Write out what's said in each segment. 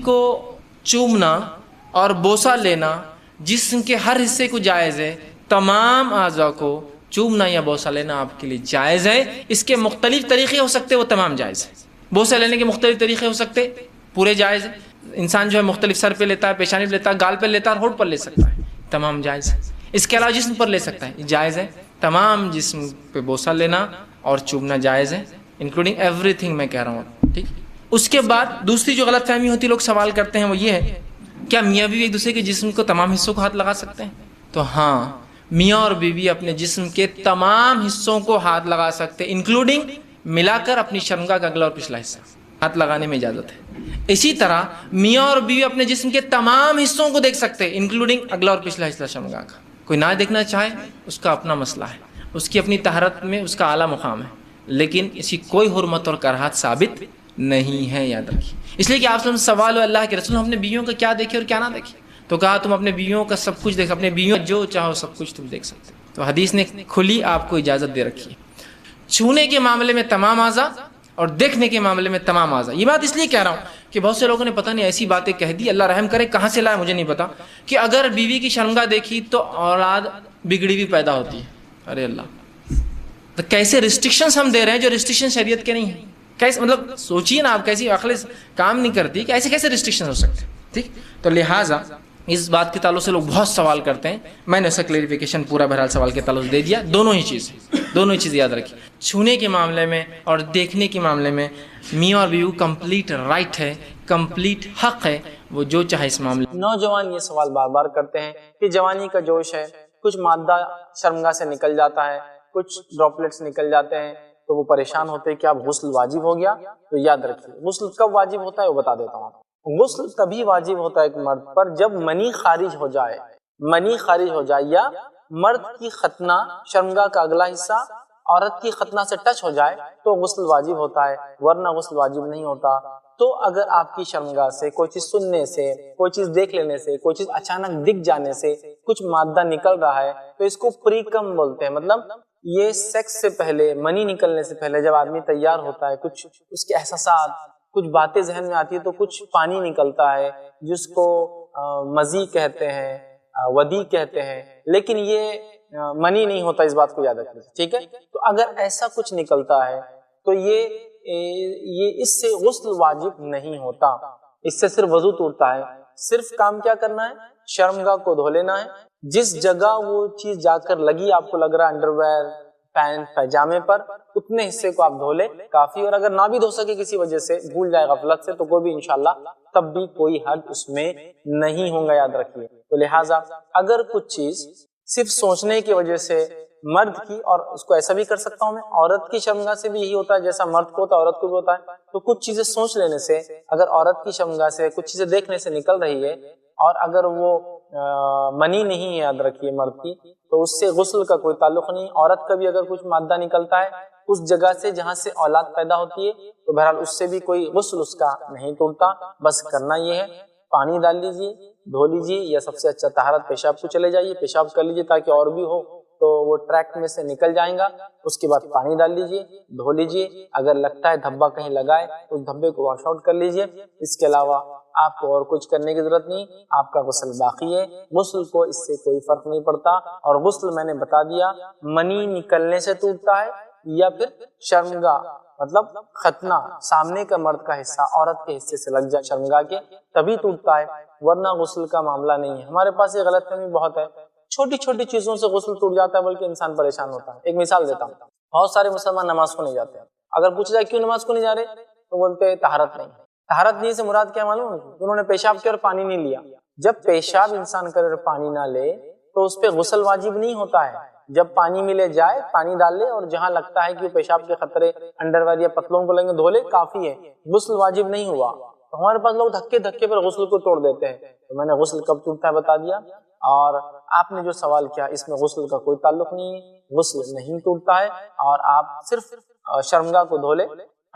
کو چومنا اور بوسہ لینا جسم کے ہر حصے کو جائز ہے، تمام اعضاء کو چومنا یا بوسہ لینا آپ کے لیے جائز ہے۔ اس کے مختلف طریقے ہو سکتے، وہ تمام جائز ہے۔ بوسہ لینے کے مختلف طریقے ہو سکتے، پورے جائز ہے۔ انسان جو ہے مختلف سر پہ لیتا ہے، پیشانی پہ لیتا ہے، گال پہ لیتا ہے اور ہونٹ پر لے سکتا ہے، تمام جائز ہے۔ اس کے علاوہ جسم پر لے سکتا ہے، یہ جائز ہے۔ تمام جسم پہ بوسہ لینا اور چومنا جائز ہے، انکلوڈنگ ایوری تھنگ میں کہہ رہا ہوں، ٹھیک۔ اس کے بعد دوسری جو غلط فہمی ہوتی ہے، لوگ سوال کرتے ہیں، وہ یہ ہے کیا میاں بیوی ایک دوسرے کے جسم کو تمام حصوں کو ہاتھ لگا سکتے ہیں؟ تو ہاں، میاں اور بیوی اپنے جسم کے تمام حصوں کو ہاتھ لگا سکتے ہیں، انکلوڈنگ ملا کر اپنی شرمگاہ کا اگلا اور پچھلا حصہ ہاتھ لگانے میں اجازت ہے۔ اسی طرح میاں اور بیوی اپنے جسم کے تمام حصوں کو دیکھ سکتے ہیں، انکلوڈنگ اگلا اور پچھلا حصہ شرمگاہ کا۔ کوئی نہ دیکھنا چاہے اس کا اپنا مسئلہ ہے، اس کی اپنی طہارت میں اس کا اعلیٰ مقام ہے، لیکن اسی کوئی حرمت اور کراہت ثابت نہیں ہے، یاد رکھیے۔ اس لیے کہ آپ سے سوال ہو اللہ کے رسول ہم اپنے بیویوں کا کیا دیکھیں اور کیا نہ دیکھیں، تو کہا تم اپنے بیویوں کا سب کچھ دیکھ، اپنے بیویوں جو چاہو سب کچھ تم دیکھ سکتے۔ تو حدیث نے کھلی آپ کو اجازت دے رکھی ہے، چھونے کے معاملے میں تمام اعضاء اور دیکھنے کے معاملے میں تمام اعضاء۔ یہ بات اس لیے کہہ رہا ہوں کہ بہت سے لوگوں نے پتہ نہیں ایسی باتیں کہہ دی، اللہ رحم کرے کہاں سے لایا مجھے نہیں پتا، کہ اگر بیوی کی شرمگاہ دیکھی تو اولاد بگڑی ہوئی پیدا ہوتی ہے۔ ارے اللہ، تو کیسے ریسٹرکشنز ہم دے رہے ہیں جو ریسٹرکشن شریعت کے نہیں ہیں؟ کیسے، مطلب سوچیے نا آپ، کیسی عقل کام نہیں کرتی کہ ایسے کیسے ریسٹرکشن ہو سکتے ہیں، ٹھیک۔ تو لہٰذا اس بات کے تعلق سے لوگ بہت سوال کرتے ہیں، میں نے اس کا کلیریفیکیشن پورا بہرحال سوال کے تعلق سے دے دیا۔ دونوں ہی چیز یاد رکھیے، چھونے کے معاملے میں اور دیکھنے کے معاملے میں میاں اور بیوی کمپلیٹ رائٹ ہے، کمپلیٹ حق ہے، وہ جو چاہے اس معاملے۔ نوجوان یہ سوال بار بار کرتے ہیں کہ جوانی کا جوش ہے، کچھ مادہ شرمگاہ سے نکل جاتا ہے، کچھ ڈراپلیٹس نکل جاتے ہیں، تو وہ پریشان ہوتے ہیں کہ اب غسل واجب ہو گیا۔ تو یاد رکھیے غسل کب واجب ہوتا ہے وہ بتا دیتا ہوں۔ غسل تبھی واجب ہوتا ہے ایک مرد پر جب منی خارج ہو جائے، یا مرد کی ختنہ شرمگاہ کا اگلا حصہ عورت کی ختنہ سے ٹچ ہو جائے تو غسل واجب ہوتا ہے، ورنہ غسل واجب نہیں ہوتا۔ تو اگر آپ کی شرمگاہ سے کوئی چیز سننے سے، کوئی چیز دیکھ لینے سے، کوئی چیز اچانک دکھ جانے سے کچھ مادہ نکل رہا ہے تو اس کو پریکم بولتے ہیں، مطلب یہ سیکس سے پہلے، منی نکلنے سے پہلے جب آدمی تیار ہوتا ہے، کچھ اس کے احساسات، کچھ باتیں ذہن میں آتی ہے تو کچھ پانی نکلتا ہے جس کو مزی کہتے ہیں، ودی کہتے ہیں، لیکن یہ منی نہیں ہوتا، اس بات کو یاد رکھیں، ٹھیک ہے۔ تو اگر ایسا کچھ نکلتا ہے تو یہ اس سے غسل واجب نہیں ہوتا، اس سے صرف وضو ٹوٹتا ہے۔ صرف کام کیا کرنا ہے، شرمگاہ کو دھو لینا ہے، جس جگہ وہ چیز جا کر لگی، آپ کو لگ رہا ہے انڈر ویئر، پینٹ، پیجامے پر، اتنے حصے کو آپ دھو لیں کافی، اور اگر نہ بھی دھو سکے کسی وجہ سے، بھول جائے غفلت سے، تو کوئی بھی انشاءاللہ تب بھی کوئی حد اس میں نہیں ہوگا، یاد رکھیے۔ تو لہٰذا اگر کچھ چیز صرف سوچنے کی وجہ سے مرد کی، اور اس کو ایسا بھی کر سکتا ہوں میں، عورت کی شرمگاہ سے بھی یہی ہوتا ہے، جیسا مرد کو ہوتا ہے عورت کو بھی ہوتا ہے، تو کچھ چیزیں سوچ لینے سے، اگر عورت کی شرمگاہ سے کچھ چیزیں دیکھنے سے نکل رہی ہے اور اگر وہ منی نہیں ہے، یاد رکھیے، مرد کی، تو اس سے غسل کا کوئی تعلق نہیں۔ عورت کا بھی اگر کچھ مادہ نکلتا ہے اس جگہ سے جہاں سے اولاد پیدا ہوتی ہے تو بہرحال اس سے بھی کوئی غسل اس کا نہیں ٹوٹتا، بس کرنا یہ ہے، پانی ڈال لیجیے، دھو لیجیے، یا سب سے اچھا طہارت پیشاب کو چلے جائیے، پیشاب کر لیجیے تاکہ اور بھی ہو تو وہ ٹریک میں سے نکل جائیں گا۔ اس کے بعد پانی ڈال لیجیے، دھو لیجیے، اگر لگتا ہے دھبا کہیں لگائے تو اس دھبے کو واش آؤٹ کر لیجیے۔ اس کے علاوہ آپ کو اور کچھ کرنے کی ضرورت نہیں، آپ کا غسل باقی ہے، غسل کو اس سے کوئی فرق نہیں پڑتا۔ اور غسل میں نے بتا دیا، منی نکلنے سے ٹوٹتا ہے یا پھر شرمگاہ مطلب ختنہ، سامنے کا مرد کا حصہ عورت کے حصے سے لگ جائے شرمگاہ کے، تبھی ٹوٹتا ہے، ورنہ غسل کا معاملہ نہیں ہے۔ ہمارے پاس یہ غلط فہمی بہت ہے، چھوٹی چھوٹی چیزوں سے غسل ٹوٹ جاتا ہے بلکہ انسان پریشان ہوتا ہے۔ ایک مثال دیتا ہوں، بہت سارے مسلمان نماز کو نہیں جاتے ہیں، اگر پوچھا جائے کیوں نماز کو نہیں جا رہے تو بولتے ہیں طہارت نہیں۔ طہارت نہیں سے مراد کیا معلوم ہے؟ انہوں نے پیشاب کیا اور پانی نہیں لیا۔ جب پیشاب انسان کرے اور پانی نہ لے تو اس پہ غسل واجب نہیں ہوتا ہے۔ جب پانی ملے جائے، پانی ڈال لے، اور جہاں لگتا ہے کہ پیشاب کے خطرے انڈرویئر یا پتلون کو لیں گے دھو لے، کافی ہے، غسل واجب نہیں ہوا۔ تو ہمارے پاس لوگ دھکے پر غسل کو توڑ دیتے ہیں، تو میں نے غسل کب ٹوٹتا ہے بتا دیا۔ اور آپ نے جو سوال کیا اس میں غسل کا کوئی تعلق نہیں ہے، غسل نہیں ٹوٹتا ہے، اور آپ صرف شرمگاہ کو دھو لے،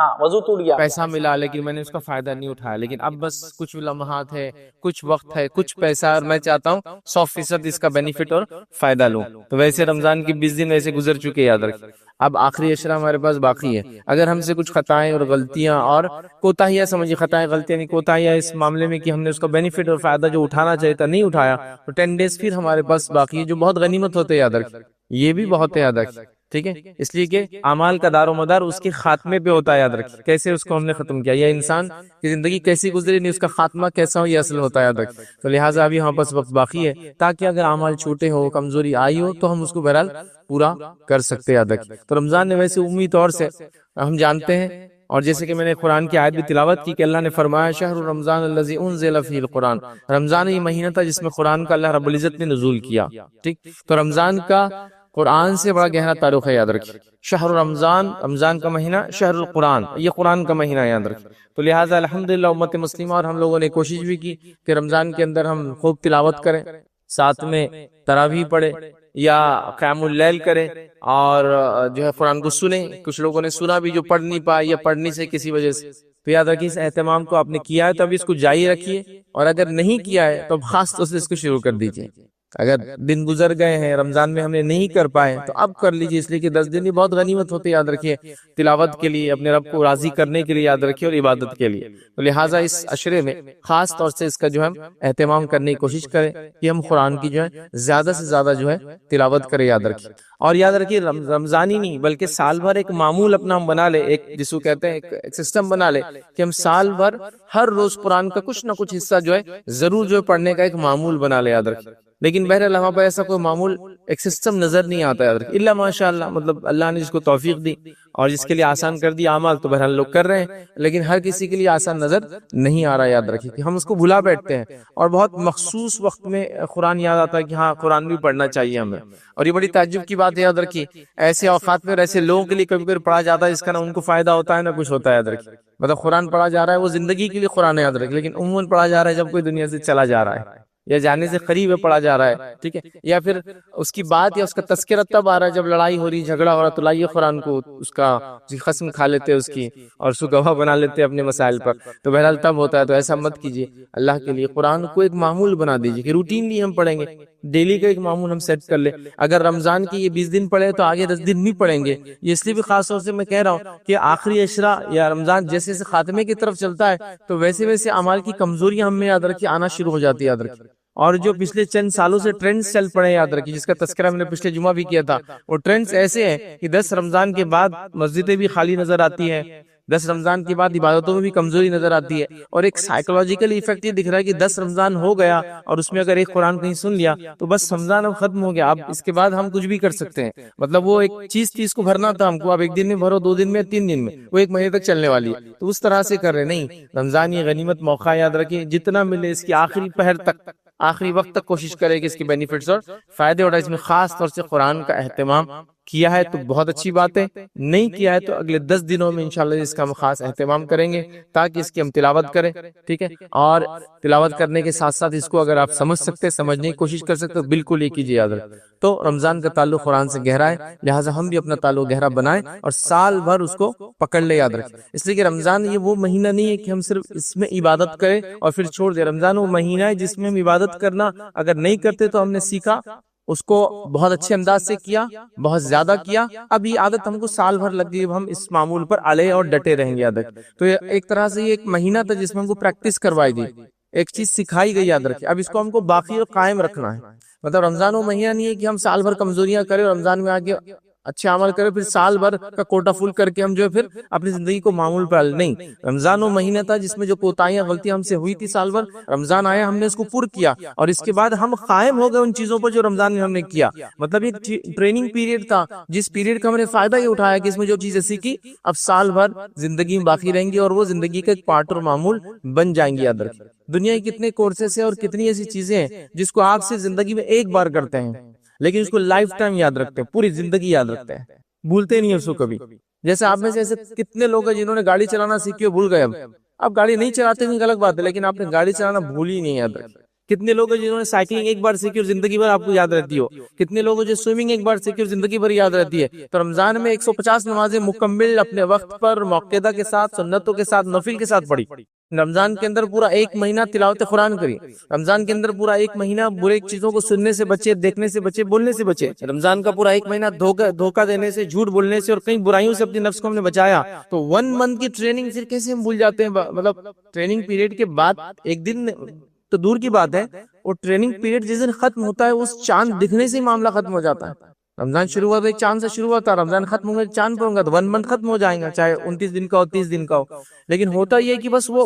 ہاں وضو ٹوٹ گیا، پیسہ ملا لیکن میں نے اس کا فائدہ نہیں اٹھایا، لیکن اب بس کچھ لمحات ہے، کچھ وقت ہے، کچھ پیسہ، اور میں چاہتا ہوں 100% اس کا بینیفٹ اور فائدہ لوں، تو ویسے رمضان کی 20 دن ویسے گزر چکے، یاد رکھیں اب آخری عشرہ ہمارے پاس باقی ہے۔ اگر ہم سے کچھ خطائیں اور غلطیاں اور کوتاہیاں، سمجھیے خطائیں غلطیاں نہیں، کوتاہیاں اس معاملے میں کہ ہم نے اس کا بینیفٹ اور فائدہ جو اٹھانا چاہیے تھا نہیں اٹھایا، تو 10 days پھر ہمارے پاس باقی ہے، جو بہت غنیمت ہوتے، یاد رکھیں یہ بھی بہت ہے، یاد رکھیں ٹھیک ہے، اس لیے کہ اعمال کا دار و مدار اس کے خاتمے پہ ہوتا ہے، یاد رکھیں کیسے اس کو ہم نے ختم کیا، یا انسان کی زندگی کیسی گزری نہیں، اس کا خاتمہ کیسا ہو، یہ اصل ہوتا ہے، یاد رکھیں۔ تو لہٰذا ابھی ہمارے پاس وقت باقی ہے، تاکہ اگر اعمال چھوٹے ہو، کمزوری آئی ہو، تو ہم اس کو بہرحال پورا کر سکتے، یاد رکھیں۔ تو رمضان نے ویسے عمومی طور سے ہم جانتے ہیں، اور جیسے کہ میں نے قرآن کی آیت بھی تلاوت کی کہ اللہ نے فرمایا شہر رمضان الذی انزل فیہ القرآن، رمضان یہ مہینہ تھا جس میں قرآن کا اللہ رب العزت نے نزول کیا، ٹھیک۔ تو رمضان کا قرآن سے بڑا گہرا تعلق ہے، یاد رکھیں شہر رمضان، رمضان کا مہینہ، شہر القرآن یہ قرآن کا مہینہ، یاد رکھیں۔ تو لہٰذا الحمدللہ امت مسلمہ اور ہم لوگوں نے کوشش بھی کی کہ رمضان کے اندر ہم خوب تلاوت کریں، ساتھ میں تراویح پڑھیں یا قیام اللیل کریں، اور جو ہے قرآن کو سنیں۔ کچھ لوگوں نے سنا بھی جو پڑھ نہیں پائے یا پڑھنے سے کسی وجہ سے، تو یاد رکھیے اس اہتمام کو آپ نے کیا ہے تو اب اس کو جاری رکھیے، اور اگر نہیں کیا ہے تو خاص طور سے اس کو شروع کر دیجیے۔ اگر دن گزر گئے ہیں رمضان میں ہم نے نہیں کر پائے تو اب کر لیجیے، اس لیے کہ 10 دن یہ بہت غنیمت ہوتے، یاد رکھیے تلاوت کے لیے، اپنے رب کو راضی کرنے کے لیے، یاد رکھیے اور عبادت کے لیے۔ تو لہٰذا اس عشرے میں خاص طور سے اس کا جو ہے اہتمام کرنے کی کوشش کریں کہ ہم قرآن کی جو ہے زیادہ سے زیادہ جو ہے تلاوت کریں، یاد رکھیے۔ اور یاد رکھیے رمضان ہی نہیں بلکہ سال بھر ایک معمول اپنا ہم بنا لے، ایک جس کو کہتے ہیں ایک سسٹم بنا لے کہ ہم سال بھر ہر روز قرآن کا کچھ نہ کچھ حصہ جو ہے ضرور جو ہے پڑھنے کا ایک معمول بنا لے، یاد رکھیے۔ لیکن بہرحال ہمارے پاس ایسا کوئی معمول ایک سسٹم نظر نہیں آتا، یاد رکھیں الا ماشاء اللہ، مطلب اللہ نے جس کو توفیق دی اور جس کے لیے آسان کر دی اعمال، تو بہرحال لوگ کر رہے ہیں، لیکن ہر کسی کے لیے آسان نظر نہیں آ رہا، یاد رکھیں کہ ہم اس کو بھلا بیٹھتے ہیں، اور بہت مخصوص وقت میں قرآن یاد آتا ہے کہ ہاں قرآن بھی پڑھنا چاہیے ہمیں۔ اور یہ بڑی تعجب کی بات ہے، یاد رکھیے ایسے اوقات میں اور ایسے لوگوں کے لیے کبھی کبھی پڑھا جاتا ہے جس کا نہ ان کو فائدہ ہوتا ہے نہ کچھ ہوتا ہے، یاد رکھیے مطلب قرآن پڑھا جا رہا ہے وہ زندگی کے لیے قرآن ہے، یاد رکھیں، لیکن عموماً پڑھا جا رہا ہے جب کوئی دنیا سے چلا جا رہا ہے یا جانے سے قریب ہے پڑھا جا رہا ہے، ٹھیک ہے، یا پھر اس کی بات یا اس کا تذکرہ تب آ رہا ہے جب لڑائی ہو رہی، جھگڑا ہو رہا، تو لائیے قرآن کو اس کا قسم کھا لیتے اس کی اور اس کو گواہ بنا لیتے اپنے مسائل پر، تو بہرحال تب ہوتا ہے۔ تو ایسا مت کیجیے، اللہ کے لیے قرآن کو ایک معمول بنا دیجیے کہ روٹینلی ہم پڑھیں گے، ڈیلی کا ایک معمول ہم سیٹ کر لیں۔ اگر رمضان کی یہ 20 دن پڑھے تو آگے 10 دن بھی پڑھیں گے، یہ اس لیے بھی خاص طور سے میں کہہ رہا ہوں کہ آخری عشرہ یا رمضان جیسے جیسے خاتمے کی طرف چلتا ہے تو ویسے ویسے اعمال کی کمزوریاں ہم میں یاد رکھیے آنا شروع ہو جاتی ہے، یاد رکھیے۔ اور جو پچھلے چند سالوں سے ٹرینڈز چل پڑے، یاد رکھیے جس کا تذکرہ میں نے پچھلے جمعہ بھی کیا تھا، وہ ٹرینڈز ایسے ہیں کہ 10 رمضان کے بعد مسجدیں بھی خالی نظر آتی ہیں، 10 رمضان کے بعد عبادتوں میں بھی کمزوری نظر آتی ہے، اور ایک سائیکولوجیکل ایفیکٹ یہ دکھ رہا ہے کہ 10 رمضان ہو گیا اور اس میں اگر ایک قرآن کہیں سن لیا تو بس رمضان اب ختم ہو گیا، اب اس کے بعد ہم کچھ بھی کر سکتے ہیں، مطلب وہ ایک چیز تھی اس کو بھرنا تھا ہم کو، اب ایک دن میں بھرو، 2 دن میں، 3 دن میں، وہ 1 مہینے تک چلنے والی ہے، تو اس طرح سے کر رہے نہیں۔ رمضان یہ غنیمت موقع، یاد رکھیں جتنا ملے اس کی آخری پہر تک، آخری وقت تک کوشش کرے کہ اس کے بینیفٹس اور فائدے اٹھائے۔ اس میں خاص طور سے قرآن کا اہتمام کیا ہے تو بہت اچھی بات ہے، نہیں کیا ہے تو اگلے 10 دنوں میں انشاءاللہ اس کا ہم خاص اہتمام کریں گے تاکہ اس کی ہم تلاوت کریں، ٹھیک ہے، اور تلاوت کرنے کے ساتھ ساتھ اس کو اگر آپ سمجھ سکتے، سمجھنے کی کوشش کر سکتے تو بالکل یہ کیجیے، یاد رکھیں۔ تو رمضان کا تعلق قرآن سے گہرا ہے، لہٰذا ہم بھی اپنا تعلق گہرا بنائیں اور سال بھر اس کو پکڑ لے، یاد رکھیں، اس لیے کہ رمضان یہ وہ مہینہ نہیں ہے کہ ہم صرف اس میں عبادت کریں اور پھر چھوڑ دیں۔ رمضان وہ مہینہ ہے جس میں ہم عبادت کرنا اگر نہیں کرتے تو ہم نے سیکھا، اس کو بہت اچھے انداز سے کیا، بہت زیادہ کیا، اب یہ عادت ہم کو سال بھر لگ گئی، اب ہم اس معمول پر اڑے اور ڈٹے رہیں گے، یاد رکھیں۔ تو ایک طرح سے یہ ایک مہینہ تھا جس میں ہم کو پریکٹس کروائی گئی، ایک چیز سکھائی گئی، یاد رکھیں، اب اس کو ہم کو باقی اور قائم رکھنا ہے۔ مطلب رمضان وہ مہینہ نہیں ہے کہ ہم سال بھر کمزوریاں کریں اور رمضان میں آگے اچھے عمل کرے پھر سال بھر کا کوٹا فل کر کے ہم جو ہے پھر اپنی زندگی کو معمول پر نہیں۔ رمضان وہ مہینہ تھا جس میں جو کوتاہیاں غلطیاں ہم سے ہوئی تھی سال بھر، رمضان آیا ہم نے اس کو پر کیا اور اس کے بعد ہم قائم ہو گئے ان چیزوں پر جو رمضان میں ہم نے کیا۔ مطلب ایک ٹریننگ پیریڈ تھا جس پیریڈ کا ہم نے فائدہ یہ اٹھایا کہ اس میں جو چیزیں سیکھی اب سال بھر زندگی میں باقی رہیں گی اور وہ زندگی کا ایک پارٹ اور معمول بن جائیں گی، یاد رکھیں۔ دنیا کے کتنے کورسز ہیں اور کتنی ایسی چیزیں ہیں جس کو آپ سے زندگی میں ایک بار کرتے ہیں لیکن اس کو لائف ٹائم یاد رکھتے ہیں، پوری زندگی یاد رکھتے ہیں، بھولتے نہیں اس کو کبھی۔ جیسے آپ میں سے ایسے کتنے لوگ ہیں جنہوں نے گاڑی چلانا سیکھی اور بھول گئے، اب گاڑی نہیں چلاتے نہیں، غلط بات ہے، لیکن آپ نے گاڑی چلانا بھول ہی نہیں، یاد رکھیں کتنے لوگ ہیں جنہوں نے سائیکلنگ ایک بار سیکھی اور زندگی بھر آپ کو یاد رہتی ہو؟ کتنے لوگ ہیں جو سوئمنگ ایک بار سیکھی اور زندگی بھر یاد رہتی ہے؟ تو رمضان میں 150 نمازیں مکمل اپنے وقت پر موقعہ کے ساتھ، سنتوں کے ساتھ، نفل کے ساتھ پڑھی۔ رمضان کے اندر پورا ایک مہینہ تلاوت قرآن کری۔ رمضان کے اندر پورا ایک مہینہ برے چیزوں کو سننے سے بچے، دیکھنے سے بچے، بولنے سے بچے۔ رمضان کا پورا ایک مہینہ دھوکہ دینے سے، جھوٹ بولنے سے اور کئی برائیوں سے اپنے نفس کو ہم نے بچایا۔ تو 1 منتھ کی ٹریننگ پھر کیسے ہم بھول جاتے ہیں؟ مطلب ٹریننگ پیریڈ کے بعد ایک دن تو دور کی بات ہے، اور ٹریننگ پیریڈ جس دن ختم ہوتا ہے اس چاند دکھنے سے ہی معاملہ ختم ہو جاتا ہے۔ رمضان شروع ہوا تو ایک چاند سے شروع ہوا تھا، رمضان ختم ہوگا چاند پر ہوگا تو 1 منتھ ختم ہو جائے گا، چاہے 29 دن کا ہو، 30 دن کا ہو۔ لیکن ہوتا یہ کہ بس وہ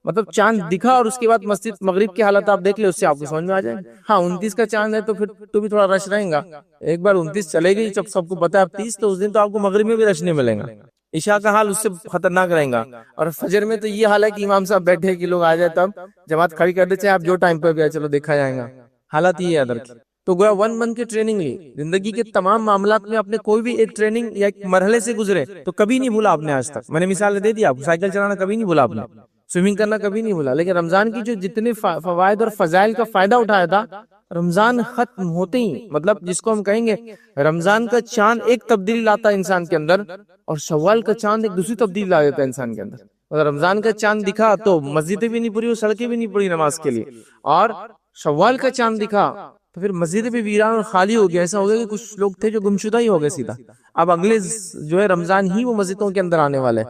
مطلب چاند دکھا اور اس کے بعد مسجد مغرب کی حالت آپ دیکھ لیں، اس سے آپ کو سمجھ میں آ جائے گا۔ ہاں 29 کا چاند ہے تو پھر تو بھی تھوڑا رش رہے گا، ایک بار 29 چلے گئی جب سب کو پتا ہے اب 30، تو اس دن تو آپ کو مغرب میں بھی رش نہیں ملے گا۔ عشاء کا حال اس سے خطرناک رہے گا، اور فجر میں تو یہ حال ہے کہ امام صاحب بیٹھے کہ لوگ آ جائے تب جماعت کھڑی کر دے، چاہے آپ جو ٹائم پہ بھی آئے چلو دیکھا جائے گا، حالات یہ ہے ادھر کی۔ تو گویا 1 منتھ کی ٹریننگ لی، زندگی کے تمام معاملات میں اپنے کوئی بھی ایک ٹریننگ یا ایک مرحلے سے گزرے تو کبھی نہیں بھولا آپ نے آج تک۔ میں نے مثال دے دی آپ کو، سائیکل چلانا کبھی نہیں بھولا آپ نے، سوئمنگ کرنا کبھی نہیں بھولا۔ لیکن رمضان کی جو جتنے فوائد اور فضائل کا فائدہ اٹھایا تھا، رمضان ختم ہوتے ہی، مطلب جس کو ہم کہیں گے رمضان کا چاند ایک تبدیلی لاتا ہے انسان کے اندر، اور شوال کا چاند ایک دوسری تبدیلی لا دیتا ہے انسان کے اندر۔ اگر رمضان کا چاند دکھا تو مسجدیں بھی نہیں پوری اور سڑکیں بھی نہیں پوری نماز کے لیے، اور شوال کا چاند دکھا تو پھر مسجد بھی ویران اور خالی ہو گیا۔ ایسا ہو گیا کہ کچھ لوگ تھے جو گمشدہ ہی ہو گئے سیدھا، اب اگلے جو ہے رمضان ہی وہ مسجدوں کے اندر آنے والے۔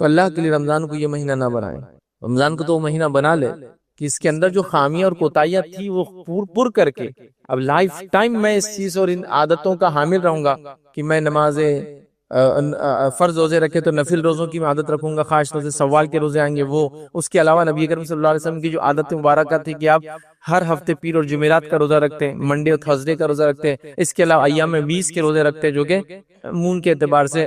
تو اللہ کے لیے رمضان کو یہ مہینہ نہ بنائیں، رمضان کو تو وہ مہینہ بنا لے کہ اس کے اندر جو خامیاں اور کوتاہیاں تھی وہ پر کر کے اب لائف ٹائم میں اس چیز اور ان عادتوں کا حامل رہوں گا کہ میں نمازیں فرض روزے رکھے تو نفل روزوں کی میں عادت رکھوں گا، خاص طور سے سوال کے روزے آئیں گے وہ۔ اس کے علاوہ نبی کریم صلی اللہ علیہ وسلم کی جو عادت مبارکہ تھی کہ آپ ہر ہفتے پیر اور جمعرات کا روزہ رکھتے ہیں، منڈے اور تھرسڈے کا روزہ رکھتے ہیں، اس کے علاوہ ایام 20 کے روزے رکھتے ہیں جو کہ مون کے اعتبار سے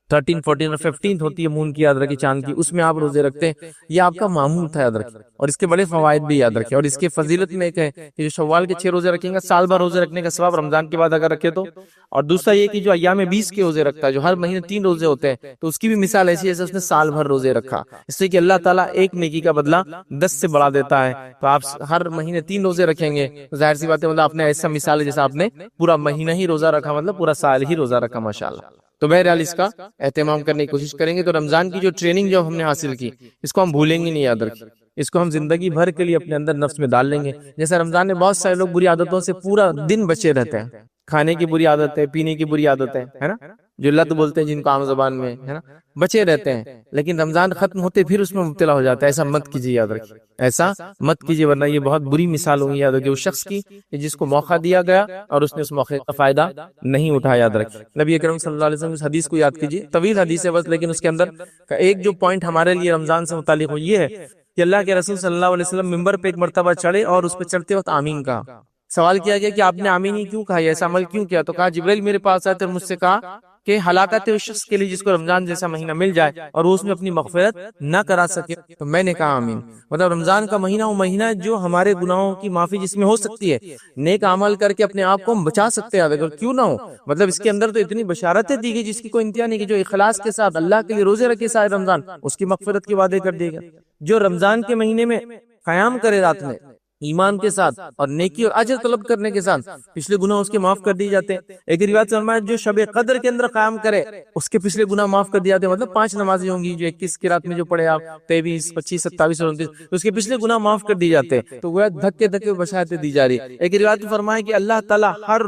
13، 14 اور 15 ہوتی ہے مون کی، یاد رکھیں چاند کی، اس میں آپ روزے رکھتے ہیں، یہ آپ کا معمول تھا یاد رکھیں، اور اس کے بڑے فوائد بھی یاد رکھیں۔ اور اس کے فضیلت میں ایک ہے کہ جو شوال کے 6 روزے رکھیں گا، سال بھر روزے رکھنے کا ثواب رمضان کے بعد اگر رکھے تو۔ اور دوسرا یہ کہ جو ایام 20 کے روزے رکھتا ہے، جو ہر مہینے 3 روزے ہوتے ہیں، تو اس کی بھی مثال ایسی ہے جیسے اس نے سال بھر روزے رکھا، اس سے کہ اللہ تعالیٰ ایک نیکی کا بدلہ 10 سے بڑھا دیتا ہے۔ تو آپ ہر مہینے 3 روزے رکھیں گے، ظاہر سی بات ہے مطلب آپ نے ایسا مثال ہے جیسا آپ نے پورا مہینہ ہی روزہ رکھا، مطلب پورا سال ہی روزہ رکھا ماشاءاللہ۔ تو بہرحال اس کا اہتمام کرنے کی کوشش کریں گے۔ تو رمضان کی جو ٹریننگ جو ہم نے حاصل کی، اس کو ہم بھولیں گے نہیں، یاد رکھیں، اس کو ہم زندگی بھر کے لیے اپنے اندر نفس میں ڈال لیں گے۔ جیسا رمضان میں بہت سارے لوگ بری عادتوں سے پورا دن بچے رہتے ہیں، کھانے کی بری عادت ہے، پینے کی بری عادت ہے نا، جو لت بولتے ہیں جن کو عام زبان میں، ہے نا، بچے رہتے ہیں، لیکن رمضان ختم ہوتے پھر اس میں مبتلا ہو جاتا ہے۔ ایسا مت کیجیے، یاد رکھیے، ایسا مت کیجیے، ورنہ یہ بہت بری مثال ہوگی یاد رکھیے اس شخص کی جس کو موقع دیا گیا اور اس نے اس موقع کا فائدہ نہیں اٹھایا۔ یاد رکھیے نبی اکرم صلی اللہ علیہ وسلم اس حدیث کو یاد کیجیے، طویل حدیث ہے بس، لیکن اس کے اندر کا ایک جو پوائنٹ ہمارے لیے رمضان سے متعلق ہو یہ ہے کہ اللہ کے رسول صلی اللہ علیہ وسلم ممبر پہ ایک مرتبہ چڑھے اور اس پہ چڑھتے وقت آمین کہا۔ سوال کیا گیا کہ آپ نے آمین ہی کیوں کہا، ایسا عمل کیوں کیا؟ تو کہا جبرائیل میرے پاس آئے اور مجھ سے کہا کہ ہلاکت اس شخص کے لیے جس کو رمضان جیسا مہینہ مل جائے اور وہ اس میں اپنی مغفرت نہ کرا سکے۔ تو میں نے کہا آمین۔ مطلب رمضان کا مہینہ وہ مہینہ ہے جو ہمارے گناہوں کی معافی جس میں ہو سکتی ہے، نیک عمل کر کے اپنے آپ کو ہم بچا سکتے ہیں، اگر کیوں نہ ہو۔ مطلب اس کے اندر تو اتنی بشارتیں دی گئی جس کی کوئی انتہا نہیں، کہ جو اخلاص کے ساتھ اللہ کے لیے روزے رکھے سارے رمضان، اس کی مغفرت کے وعدے کر دیے گئے۔ جو رمضان کے مہینے میں قیام کرے رات میں ایمان کے ساتھ اور نیکی اور اجر طلب کرنے کے ساتھ، پچھلے گناہ اس کے معاف کر دیے جاتے ہیں۔ ایک روایت فرمایا جو شب قدر کے اندر قیام کرے اس کے پچھلے گناہ معاف کر دیے جاتے ہیں۔ مطلب 5 نمازیں ہوں گی جو 21 کی رات میں جو پڑھے آپ، 23، 25، 27 اور 29، اس کے پچھلے گناہ معاف کر دیے جاتے ہیں۔ تو وہ دھکے دھکے بشارتیں دی جا رہی ہے۔ ایک روایت میں فرمایا کہ اللہ تعالیٰ ہر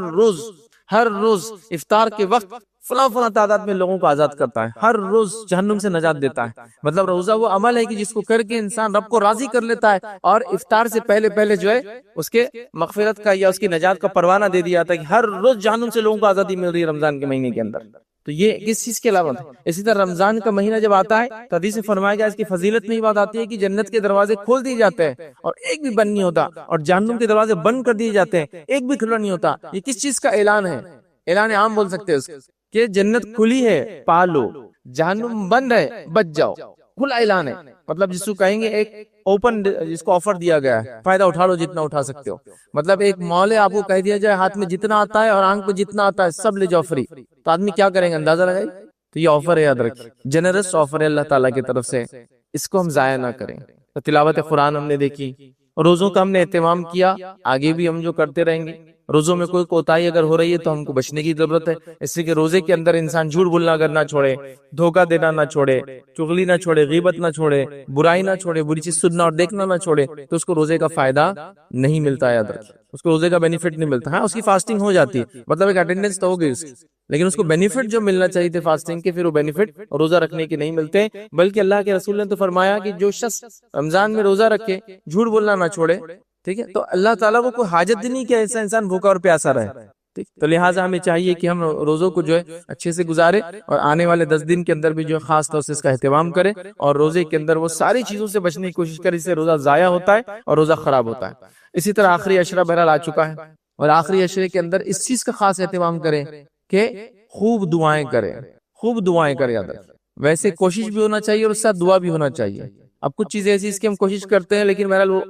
روز افطار کے وقت فلاں تعداد میں لوگوں کو آزاد کرتا ہے، ہر روز جہنم سے نجات دیتا ہے۔ مطلب روزہ وہ عمل ہے کہ جس کو کر کے انسان رب کو راضی کر لیتا ہے، اور افطار سے پہلے جو ہے اس کے مغفرت کا یا اس کی نجات کا پروانہ دے دیا جاتا ہے کہ ہر روز جہنم سے لوگوں کو آزادی مل رہی ہے رمضان کے مہینے کے اندر۔ تو یہ کس چیز کے علاوہ ہے؟ اسی طرح رمضان کا مہینہ جب آتا ہے تو حدیث میں فرمایا گیا اس کی فضیلت میں یہ بات آتی ہے کہ جنت کے دروازے کھول دیے جاتے ہیں اور ایک بھی بند نہیں ہوتا، اور جہنم کے دروازے بند کر دیے جاتے ہیں، ایک بھی کھلا نہیں ہوتا۔ یہ کس چیز کا اعلان ہے؟ اعلان عام بول سکتے ہیں اس کہ جنت کھلی ہے پالو، جہنم بند ہے بچ جاؤ، کھلا اعلان ہے۔ مطلب جس کو کہیں گے ایک اوپن، جس کو آفر دیا گیا ہے، فائدہ اٹھا لو جتنا اٹھا سکتے ہو۔ مطلب ایک مال ہے، آپ کو کہہ دیا جائے ہاتھ میں جتنا آتا ہے اور آنکھ پہ جتنا آتا ہے سب لے جاؤ فری، تو آدمی کیا کریں گے؟ اندازہ لگائیں۔ تو یہ آفر ہے، یاد رکھیں، جنرس آفر ہے اللہ تعالیٰ کی طرف سے، اس کو ہم ضائع نہ کریں۔ تو تلاوت قرآن ہم نے دیکھی، روزوں کا ہم نے اہتمام کیا، آگے بھی ہم جو کرتے رہیں گے۔ روزوں میں کوئی کوتاہی اگر ہو رہی ہے تو ہم کو بچنے کی ضرورت ہے، اس لیے کہ روزے کے اندر انسان جھوٹ بولنا اگر نہ چھوڑے، دھوکہ دینا نہ چھوڑے، چغلی نہ چھوڑے، غیبت نہ چھوڑے، برائی نہ چھوڑے، بری چیز سننا اور دیکھنا نہ چھوڑے، تو اس کو روزے کا فائدہ نہیں ملتا ہے، یاد رکھیں اس کو روزے کا بینیفٹ نہیں ملتا۔ ہاں اس کی فاسٹنگ ہو جاتی ہے، مطلب ایک اٹینڈنس تو ہوگی اس کی، لیکن اس کو بینیفٹ جو ملنا چاہیے تھے فاسٹنگ کے، پھر وہ بینیفٹ روزہ رکھنے کے نہیں ملتے۔ بلکہ اللہ کے رسول نے تو فرمایا کہ جو شخص رمضان میں روزہ رکھے، جھوٹ بولنا نہ چھوڑے، ٹھیک ہے، تو اللہ تعالیٰ کو کوئی حاجت نہیں کہ ایسا انسان بھوکا اور پیاسا رہے، ٹھیک۔ تو لہٰذا ہمیں چاہیے کہ ہم روزوں کو جو ہے اچھے سے گزارے، اور آنے والے 10 دن کے اندر بھی جو ہے خاص طور سے اس کا اہتمام کرے، اور روزے کے اندر وہ ساری چیزوں سے بچنے کی کوشش کرے، اس سے روزہ ضائع ہوتا ہے اور روزہ خراب ہوتا ہے۔ اسی طرح آخری عشرہ بہرحال آ چکا ہے، اور آخری عشرے کے اندر اس چیز کا خاص اہتمام کریں کہ خوب دعائیں کریں، خوب دعائیں کریں، یاد رکھیں۔ ویسے کوشش بھی ہونا چاہیے اور اس ساتھ دعا بھی ہونا چاہیے۔ اب کچھ چیزیں ایسی اس کی ہم کوشش کرتے ہیں، لیکن بہرحال وہ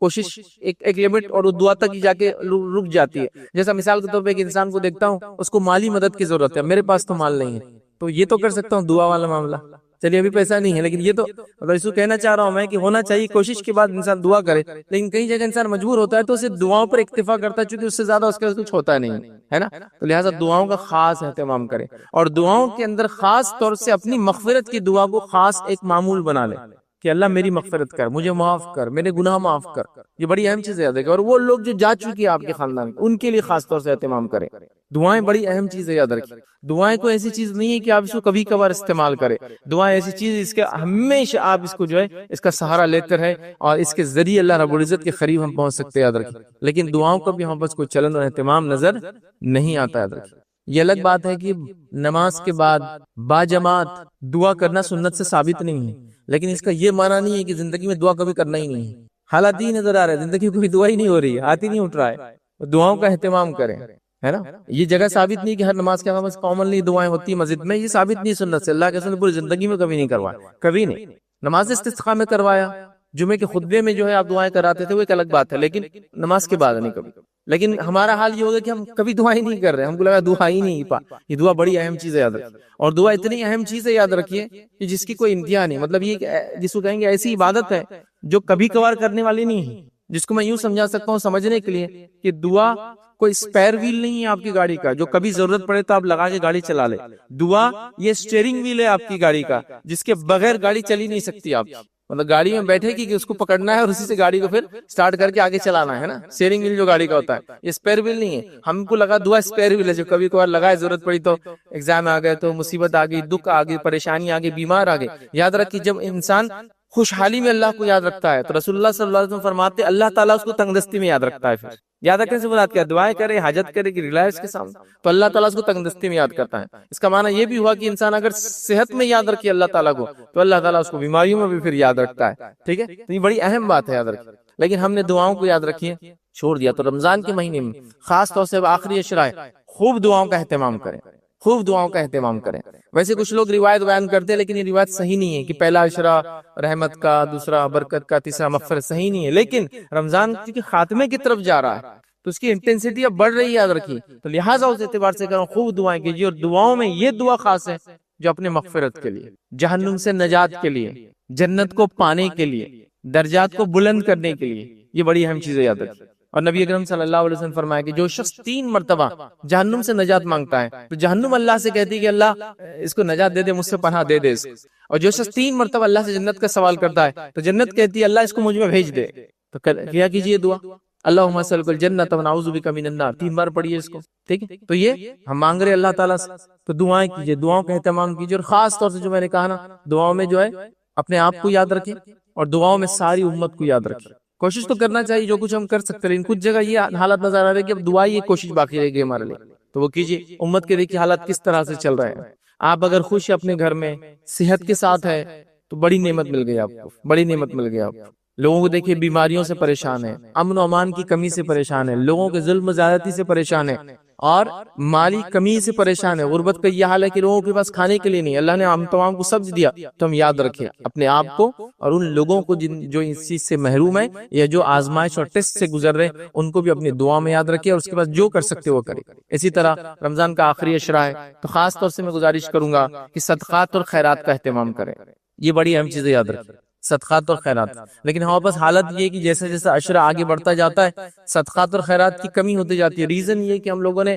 کوشش ایک لمٹ اور دعا تک ہی جا کے رک جاتی ہے۔ جیسا مثال کے طور پہ ایک انسان کو دیکھتا ہوں، اس کو مالی مدد کی ضرورت ہے، میرے پاس تو مال نہیں ہے، تو یہ تو کر سکتا ہوں دعا والا معاملہ، چلیے ابھی پیسہ نہیں ہے، لیکن یہ تو مطلب اس کو کہنا چاہ رہا ہوں میں کہ ہونا چاہیے، کوشش کے بعد انسان دعا کرے۔ لیکن کئی جگہ انسان مجبور ہوتا ہے تو اسے دعاؤں پر اکتفا کرتا ہے، چونکہ اس سے زیادہ اس کا کچھ ہوتا نہیں ہے نا، تو لہٰذا دعاؤں کا خاص اہتمام کرے، اور دعاؤں کے اندر خاص طور سے اپنی مغفرت کی دعا کو خاص ایک معمول بنا لے کہ اللہ میری مغفرت کر، مجھے معاف کر، میرے گناہ معاف کر۔ یہ بڑی اہم چیز ہے، یاد رکھیں۔ اور وہ لوگ جو جا چکی ہیں آپ کے خاندان، ان کے لیے خاص طور سے اہتمام کریں۔ دعائیں بڑی اہم چیز ہے، یاد رکھیں۔ دعائیں کوئی ایسی چیز نہیں ہے کہ آپ اس کو کبھی کبھار استعمال کریں، دعائیں ایسی چیز اس کے ہمیشہ آپ اس کو جو ہے اس کا سہارا لیتے رہیں، اور اس کے ذریعے اللہ رب العزت کے قریب ہم پہنچ سکتے ہیں، یاد رکھیں۔ لیکن دعاؤں کا بھی ہم بس کوئی چلن اور اہتمام نظر نہیں آتا، یاد رکھیں۔ یہ الگ بات ہے کہ نماز کے بعد باجماعت دعا کرنا سنت سے ثابت نہیں ہے، لیکن اس کا یہ معنی نہیں ہے کہ زندگی میں دعا کبھی کرنا ہی نہیں ہے۔ حالات ہی نظر آ رہے ہیں، زندگی میں کوئی دعا ہی نہیں ہو رہی ہے، ہاتھ ہی نہیں اٹھ رہا ہے۔ دعاؤں کا اہتمام کریں، ہے نا۔ یہ جگہ ثابت نہیں کہ ہر نماز کے بعد کامنلی دعائیں ہوتی ہیں مسجد میں، یہ ثابت نہیں سنت سے۔ اللہ کے رسول نے پوری زندگی میں کبھی نہیں کروایا، کبھی نہیں۔ نماز استسقاء میں کروایا، جمعے کے خطبے میں جو ہے آپ دعائیں کراتے تھے، وہ ایک الگ بات ہے، لیکن نماز کے بعد نہیں کبھی۔ لیکن ہمارا حال یہ ہوگا کہ ہم کبھی دعا ہی نہیں کر رہے، ہم کو لگا دعا ہی نہیں پا۔ یہ دعا بڑی اہم چیز ہے، یاد رکھیے۔ اور دعا اتنی اہم چیز ہے، یاد رکھیے، کہ جس کی کوئی انتہا نہیں، مطلب یہ جس کو کہیں گے ایسی عبادت ہے جو کبھی کبھار کرنے والی نہیں ہے، جس کو میں یوں سمجھا سکتا ہوں سمجھنے کے لیے کہ دعا کوئی اسپیئر ویل نہیں ہے آپ کی گاڑی کا جو کبھی ضرورت پڑے تو آپ لگا کے گاڑی چلا لے۔ دعا یہ اسٹیئرنگ ویل ہے آپ کی گاڑی کا، جس کے بغیر گاڑی چلی نہیں سکتی آپ، مطلب گاڑی میں بیٹھے کہ اس کو پکڑنا ہے اور اسی سے گاڑی کو پھر سٹارٹ کر کے آگے چلانا ہے نا۔ اسٹیئرنگ ویل جو گاڑی کا ہوتا ہے، یہ اسپیئر ویل نہیں ہے۔ ہم کو لگا دعا اسپیئر ویل ہے جو کبھی کبھار لگائے، ضرورت پڑی تو ایگزام آ گئے، تو مصیبت آ گئی، دکھ آ گئی، پریشانی آ گئی، بیمار آ گئے۔ یاد رکھ کہ جب انسان خوشحالی میں اللہ کو یاد رکھتا ہے تو رسول اللہ صلی اللہ علیہ وسلم فرماتے ہیں اللہ تعالیٰ اس کو تنگ دستی میں یاد رکھتا ہے۔ پھر یاد رکھنے سے مراد کیا؟ دعائیں کرے، حاجت کرے کہ ریلائز کے سامنے، تو اللہ تعالیٰ اس کو تنگ دستی میں یاد کرتا ہے۔ اس کا معنی یہ بھی ہوا کہ انسان اگر صحت میں یاد رکھے اللہ تعالیٰ کو تو اللہ تعالیٰ اس کو بیماریوں میں بھی پھر یاد رکھتا ہے، ٹھیک ہے۔ تو یہ بڑی اہم بات ہے، یاد رکھیں۔ لیکن ہم نے دعاؤں کو یاد رکھیے چھوڑ دیا۔ تو رمضان کے مہینے میں خاص طور سے آخری عشرہ ہے، خوب دعاؤں کا اہتمام کریں، خوب دعاؤں کا اہتمام کریں۔ ویسے کچھ لوگ روایت بیان کرتے ہیں، لیکن یہ روایت صحیح نہیں ہے کہ پہلا عشرہ رحمت کا، دوسرا برکت کا، تیسرا مغفرت، صحیح نہیں ہے۔ لیکن رمضان کے خاتمے کی طرف جا رہا ہے تو اس کی انٹینسٹی اب بڑھ رہی ہے، یاد رکھیے۔ تو لہٰذا اس اعتبار سے کروں خوب دعائیں کیجیے، اور دعاؤں میں یہ دعا خاص ہے جو اپنے مغفرت کے لیے، جہنم سے نجات کے لیے، جنت کو پانے کے لیے، درجات کو بلند کرنے کے لیے، یہ بڑی اہم چیز ہے، یاد رکھیے۔ اور نبی اکرم صلی اللہ علیہ وسلم فرمایا کہ جو شخص 3 مرتبہ جہنم سے نجات مانگتا ہے تو جہنم اللہ سے کہتی ہے کہ اللہ اس کو نجات دے دے، مجھ سے پناہ دے دے اس کو۔ اور جو شخص 3 مرتبہ اللہ سے جنت کا سوال کرتا ہے تو جنت کہتی ہے اللہ اس کو مجھ میں بھیج دے۔ تو کیا کیجیے دعا، اللہم اسألک الجنۃ ونعوذ بک من النار، 3 بار پڑھیے اس کو، ٹھیک ہے۔ تو یہ ہم مانگ رہے اللہ تعالیٰ سے، تو دعائیں کیجیے، دعاؤں کا اہتمام کیجیے، اور خاص طور سے جو میں نے کہا نا، دعاؤں میں جو ہے اپنے آپ کو یاد رکھیں، اور دعاؤں میں ساری امت کو یاد رکھیں۔ کوشش تو کرنا چاہیے جو کچھ ہم کر سکتے ہیں، لیکن کچھ جگہ یہ حالت نظر آ رہی ہے کہ اب دعا یہ کوشش باقی رہے گی ہمارے لیے، تو وہ کیجیے۔ امت کے دیکھیے حالات کس طرح سے چل رہے ہیں۔ آپ اگر خوش ہیں اپنے گھر میں، صحت کے ساتھ ہے، تو بڑی نعمت مل گئی آپ کو، بڑی نعمت مل گئی آپ کو۔ لوگوں کو دیکھیے بیماریوں سے پریشان ہے، امن و امان کی کمی سے پریشان ہے، لوگوں کے ظلم و زیادتی سے پریشان ہے، اور مالی کمی سے پریشان ہے۔ غربت کا یہ حال ہے کہ لوگوں کے پاس کھانے کے لیے نہیں۔ اللہ نے ہم تمام کو سبز دیا، تو ہم یاد رکھیں اپنے آپ کو اور ان لوگوں کو جو اس چیز سے محروم ہیں یا جو آزمائش اور ٹیسٹ سے گزر رہے ہیں، ان کو بھی اپنی دعا میں یاد رکھیں، اور اس کے بعد جو کر سکتے وہ کریں۔ اسی طرح رمضان کا آخری عشرہ ہے تو خاص طور سے میں گزارش کروں گا کہ صدقات اور خیرات کا اہتمام کریں، یہ بڑی اہم چیزیں یاد رکھیں۔ صدقات اور خیرات. لیکن ہمارے پاس حالت یہ ہے کہ جیسے جیسے عشرہ آگے بڑھتا جاتا ہے صدقات اور خیرات کی کمی ہوتی جاتی ہے. ریزن یہ کہ ہم لوگوں نے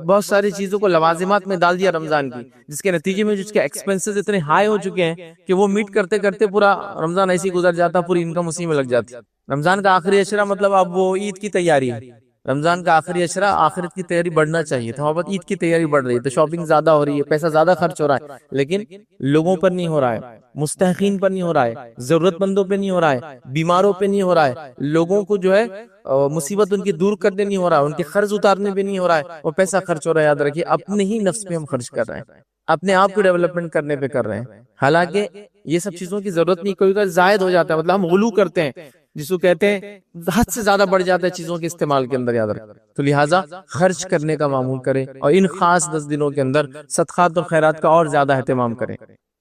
بہت ساری چیزوں کو لوازمات میں ڈال دیا رمضان کی، جس کے نتیجے میں جس کے ایکسپنسز اتنے ہائی ہو چکے ہیں کہ وہ میٹ کرتے کرتے پورا رمضان ایسے ہی گزر جاتا، پوری انکم اسی میں لگ جاتی. رمضان کا آخری عشرہ مطلب اب وہ عید کی تیاری ہے. رمضان کا آخری عشرہ آخرت کی تیاری بڑھنا چاہیے تھا، وہاں پر عید کی تیاری بڑھ رہی ہے تو شاپنگ زیادہ ہو رہی ہے، پیسہ زیادہ خرچ ہو رہا ہے، لیکن لوگوں پر نہیں ہو رہا ہے، مستحقین پر نہیں ہو رہا ہے، ضرورت مندوں پہ نہیں ہو رہا ہے، بیماروں پہ نہیں ہو رہا ہے، لوگوں کو جو ہے مصیبت ان کی دور کرنے نہیں ہو رہا ہے، ان کے قرض اتارنے پہ نہیں ہو رہا ہے، وہ پیسہ خرچ ہو رہا ہے. یاد رکھیے اپنے ہی نفس پہ ہم خرچ کر رہے ہیں، اپنے آپ کو ڈیولپمنٹ کرنے پہ کر رہے ہیں، حالانکہ یہ سب چیزوں کی ضرورت نہیں. کوئی زائد ہو جاتا ہے، مطلب ہم غلو کرتے ہیں جس کو کہتے ہیں حد سے زیادہ بڑھ جاتا ہے چیزوں کے استعمال کے اندر. یاد رکھیں تو لہٰذا خرچ کرنے کا معمول کریں اور ان خاص 10 دنوں کے اندر صدقات اور خیرات کا اور زیادہ اہتمام کریں.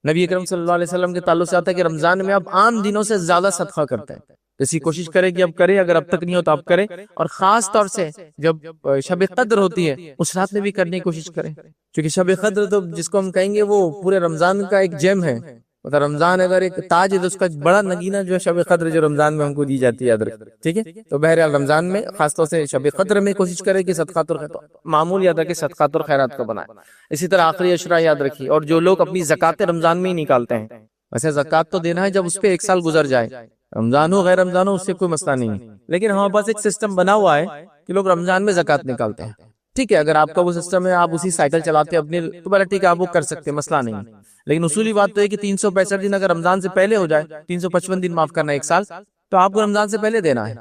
نبی اکرم صلی اللہ علیہ وسلم کے تعلق سے آتا ہے کہ رمضان میں آپ عام دنوں سے زیادہ صدقہ کرتے ہیں. اسی کوشش کریں کہ اب کریں، اگر اب تک نہیں ہو تو اب کریں، اور خاص طور سے جب شب قدر ہوتی ہے اس رات میں بھی کرنے کی کوشش کریں، کیونکہ شب قدر تو جس کو ہم کہیں گے وہ پورے رمضان کا ایک جیم ہے. مطلب رمضان اگر ایک تاج ہے تو اس کا بڑا نگینہ جو ہے شب قدر جو رمضان میں ہم کو دی جاتی ہے. یاد رکھیں ٹھیک ہے. تو بہرحال رمضان میں خاص طور سے شب قدر میں کوشش کریں کہ صدقات اور خیرات معمول یاد رکھیں، صدقات اور خیرات کا بنائیں. اسی طرح آخری عشرہ یاد رکھیے، اور جو لوگ اپنی زکوٰۃ رمضان میں ہی نکالتے ہیں، ویسے زکوٰۃ تو دینا ہے جب اس پہ 1 سال گزر جائے، رمضان ہو غیر رمضان ہو اس سے کوئی مسئلہ نہیں ہے، لیکن ہمارے پاس ایک سسٹم بنا ہوا ہے کہ لوگ رمضان میں زکوٰۃ نکالتے ہیں. ٹھیک ہے، اگر آپ کا وہ سسٹم ہے، آپ اسی سائیکل چلاتے ہیں اپنے، تو بڑا ٹھیک ہے آپ وہ کر سکتے ہیں، مسئلہ نہیں. لیکن اصولی بات تو ہے کہ 365 دن اگر رمضان سے پہلے ہو جائے، 355 دن معاف کرنا 1 سال، تو آپ کو رمضان سے پہلے دینا ہے،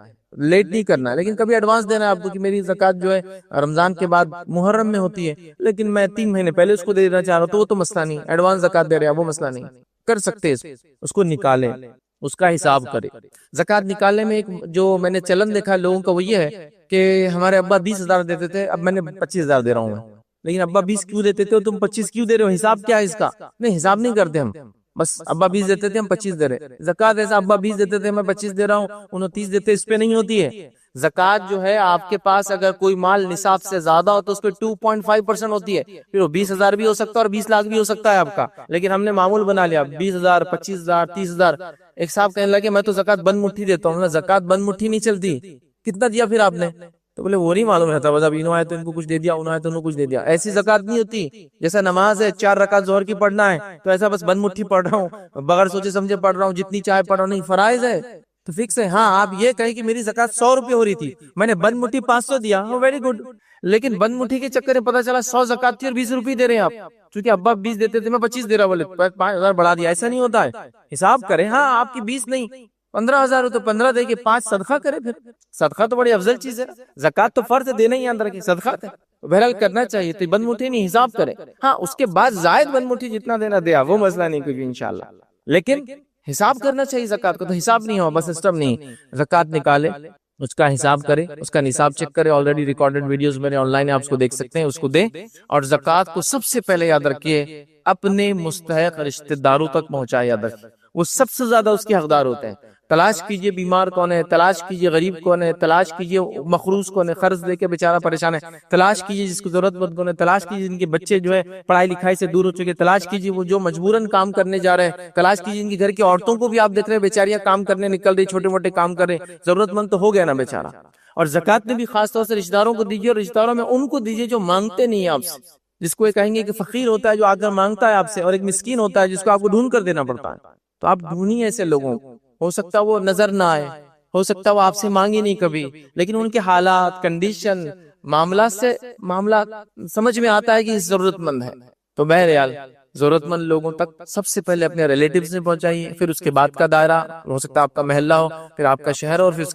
لیٹ نہیں کرنا ہے. لیکن کبھی ایڈوانس دینا ہے آپ کو کہ میری زکوٰۃ جو ہے رمضان کے بعد محرم میں ہوتی ہے، لیکن میں 3 مہینے پہلے اس کو دے دینا چاہ رہا ہوں، تو وہ تو مسئلہ نہیں. ایڈوانس زکوٰۃ دے رہے ہیں وہ مسئلہ نہیں، کر سکتے اس کو نکالیں، اس کا حساب کریں. زکوٰۃ نکالنے میں ایک جو میں نے چلن دیکھا لوگوں کا وہ یہ ہے کہ ہمارے ابا 20,000 دیتے تھے، اب میں نے 25,000 دے رہا ہوں. لیکن ابا 20 کیوں دیتے تھے اور تم 25 کیوں دے رہے ہو؟ حساب کیا ہے اس کا؟ نہیں، حساب نہیں کرتے ہم، بس ابا 20 دیتے تھے ہم 25 دے رہے. زکوٰۃ ایسا ابا 20 دیتے تھے میں 25 دے رہا ہوں، 29 دیتے، اس پہ نہیں ہوتی ہے. زکوٰۃ جو ہے آپ کے پاس اگر کوئی مال نصاب سے زیادہ ہو تو اس پہ 2.5% ہوتی ہے، پھر وہ 20,000 بھی ہو سکتا ہے اور 20 لاکھ بھی ہو سکتا ہے آپ کا. لیکن ہم نے معمول بنا لیا 20,000 25,000 30,000. ایک صاحب کہنے لگے میں تو زکوٰۃ بند مٹھی دیتا ہوں. زکوٰۃ بند مٹھی نہیں چلتی. کتنا دیا پھر آپ نے؟ تو بولے وہ نہیں معلوم رہتا، بس اب انہوں آئے تو ان کو کچھ دے دیا، انہوں آئے تو انہوں کچھ دے دیا. ایسی زکوٰۃ نہیں ہوتی. جیسا نماز ہے 4 رکعت ظہر کی پڑھنا ہے تو ایسا بس بند مٹھی پڑھ رہا ہوں، بغیر سوچے سمجھے پڑھ رہا ہوں، جتنی چاہے پڑھ رہا ہوں. نہیں، فرائض ہے تو فکس ہے. ہاں آپ یہ کہیں کہ میری زکوٰۃ 100 روپے ہو رہی تھی، میں نے بند مٹھی 500 دیا، ویری گڈ. لیکن بند مٹھی کے چکر میں پتا چلا 100 زکوٰۃ تھی اور 20 روپے دے رہے ہیں آپ، کیونکہ ابا 20 دیتے تھے میں 25 دے رہا، بولے 5,000 بڑھا دیا. ایسا نہیں ہوتا ہے، حساب کریں. ہاں آپ کی 20 نہیں 15,000 ہو تو 15 دے کے 5 صدقہ کرے. پھر صدقہ تو بڑی افضل چیز ہے، زکوٰۃ تو فرض دینا ہی اندر کی، صدقہ ہے بہرحال کرنا چاہیے. تو بند مٹھی نہیں، حساب کرے. ہاں اس کے بعد زائد بند مٹھی جتنا دینا دیا، وہ مسئلہ نہیں کوئی انشاءاللہ، لیکن حساب کرنا چاہیے زکوٰۃ کو. تو حساب نہیں ہو، بس سسٹم نہیں. زکوٰۃ نکالے، اس کا حساب کرے، اس کا نصاب چیک کرے. آلریڈی ریکارڈڈ ویڈیوز میرے آن لائن آپ اس کو دیکھ سکتے ہیں، اس کو دیں. اور زکوٰۃ کو سب سے پہلے یاد رکھیے اپنے مستحق رشتہ داروں تک پہنچائے. یاد رکھیے وہ سب سے زیادہ اس کے حقدار ہوتے ہیں. تلاش کیجئے بیمار کون ہے، تلاش کیجئے غریب کون ہے، تلاش کیجئے مخروض کون ہے، قرض دے کے بیچارہ پریشان ہے، تلاش کیجئے جس کو ضرورت مند کون ہے، تلاش کیجئے جن کے بچے جو ہے پڑھائی لکھائی سے دور ہو چکے، تلاش کیجئے وہ جو مجبوراً کام کرنے جا رہے ہیں، تلاش کیجئے ان کے گھر کی عورتوں کو بھی آپ دیکھ رہے ہیں بیچاریاں کام کرنے نکل رہی، چھوٹے موٹے کام کر رہے، ضرورت مند تو ہو گیا نا بیچارہ. اور زکوٰۃ میں بھی خاص طور سے رشتہ داروں کو دیجیے، اور رشتہ داروں میں ان کو دیجیے جو مانگتے نہیں ہیں آپ سے، جس کو یہ کہیں گے کہ فقیر ہوتا ہے جو آ کر مانگتا ہے آپ سے، اور ایک مسکین ہوتا ہے جس کو آپ کو ڈھونڈ کر دینا پڑتا ہے. تو آپ ڈھونڈیے ایسے لوگوں کو. ہو سکتا وہ نظر نہ آئے، ہو سکتا وہ آپ سے مانگے نہیں کبھی، لیکن ان کے حالات، کنڈیشن، معاملات سے معاملات سمجھ میں آتا ہے کہ ضرورت مند ہے. تو بہرحال ضرورت مند لوگوں تک سب سے پہلے اپنے ریلیٹیوز میں پہنچائیے، پھر اس کے بعد کا دائرہ ہو سکتا ہے آپ کا محلہ ہو، پھر آپ کا شہر، اور پھر اس